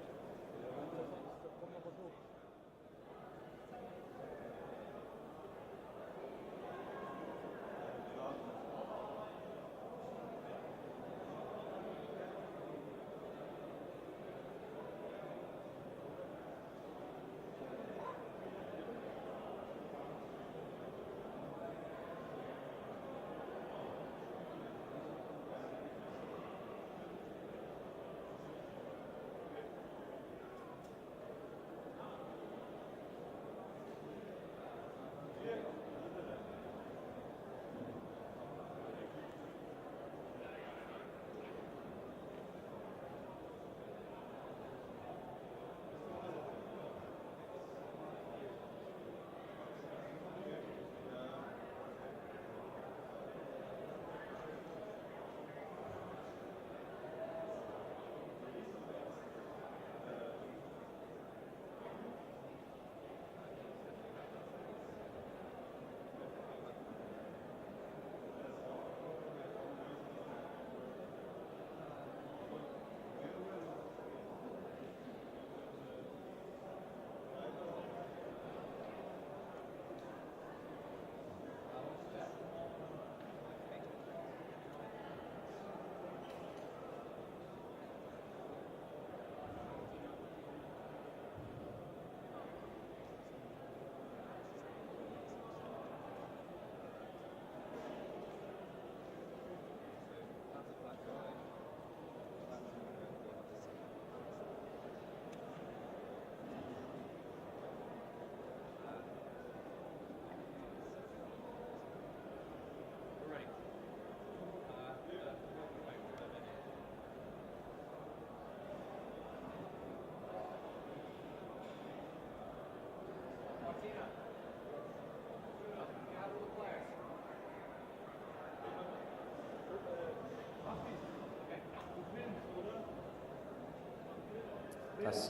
Press.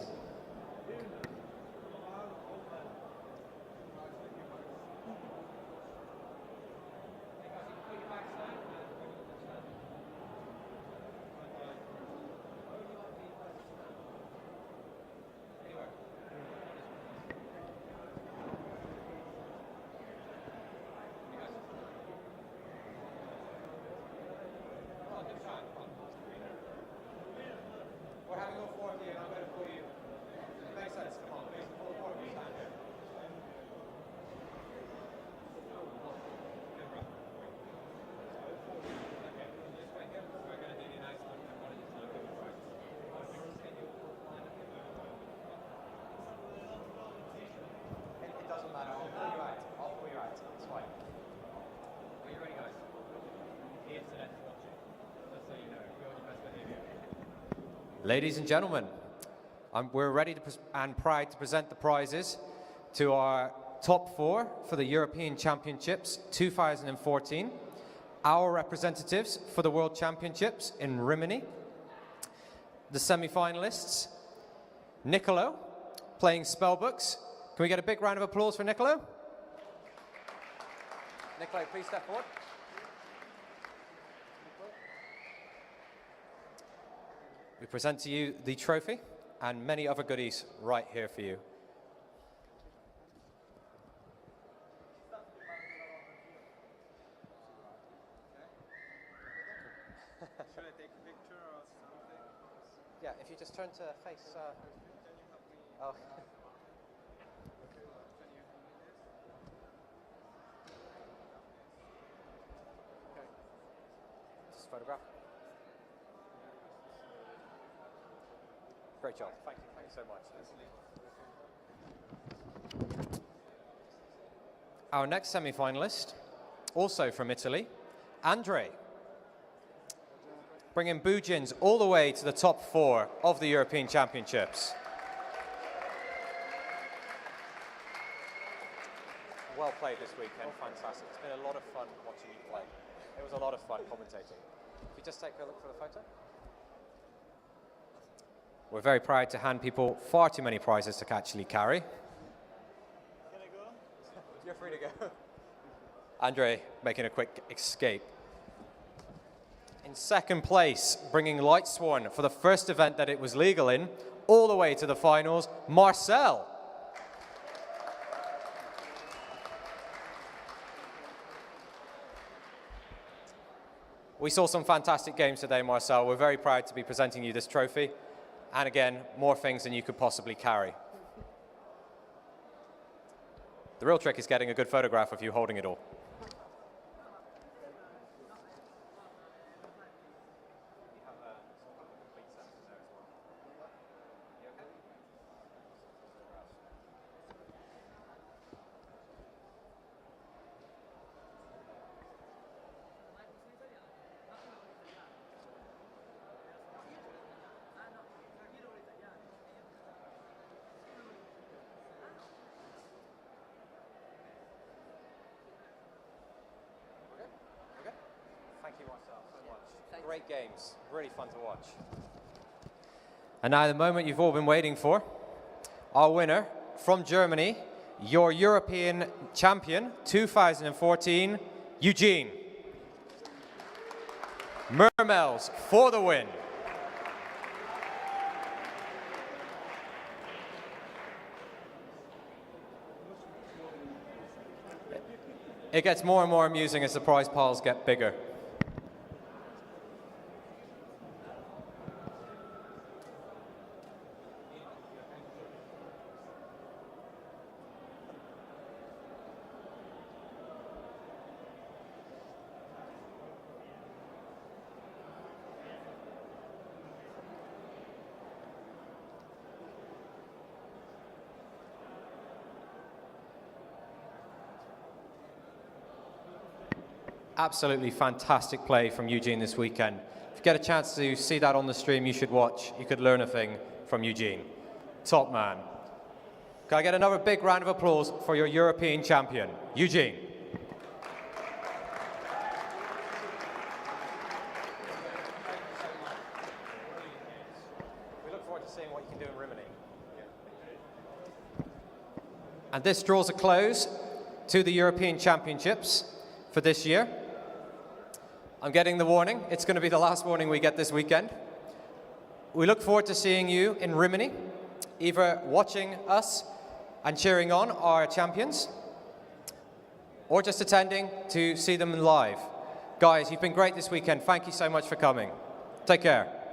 Ladies and gentlemen, we're ready to and proud to present the prizes to our top 4 for the European Championships 2014, our representatives for the World Championships in Rimini, the semi-finalists, Nicolo, playing spellbooks. Can we get a big round of applause for Nicolo? Nicolo, please step forward. We present to you the trophy and many other goodies right here for you. Should I take a picture or something? Yeah, if you just turn to face... oh. Just photograph. Great job. Thank you so much. Our next semi-finalist, also from Italy, Andre. Bringing Bujins all the way to the top 4 of the European Championships. Well played this weekend, fantastic. It's been a lot of fun watching you play. It was a lot of fun commentating. If you just take a look for the photo. We're very proud to hand people far too many prizes to actually carry. Can I go? You're free to go. Andre making a quick escape. In second place, bringing Light Swan for the first event that it was legal in, all the way to the finals, Marcel. We saw some fantastic games today, Marcel. We're very proud to be presenting you this trophy. And again, more things than you could possibly carry. The real trick is getting a good photograph of you holding it all. Thank you, Marcel, so much. Great games, really fun to watch. And now the moment you've all been waiting for. Our winner from Germany, your European champion 2014, Eugen. Mermels for the win. It gets more and more amusing as the prize piles get bigger. Absolutely fantastic play from Eugen this weekend. If you get a chance to see that on the stream, you should watch. You could learn a thing from Eugen. Top man. Can I get another big round of applause for your European champion, Eugen? We look forward to seeing what you can do in Rimini. And this draws a close to the European Championships for this year. I'm getting the warning. It's going to be the last warning we get this weekend. We look forward to seeing you in Rimini, either watching us and cheering on our champions, or just attending to see them live. Guys, you've been great this weekend. Thank you so much for coming. Take care.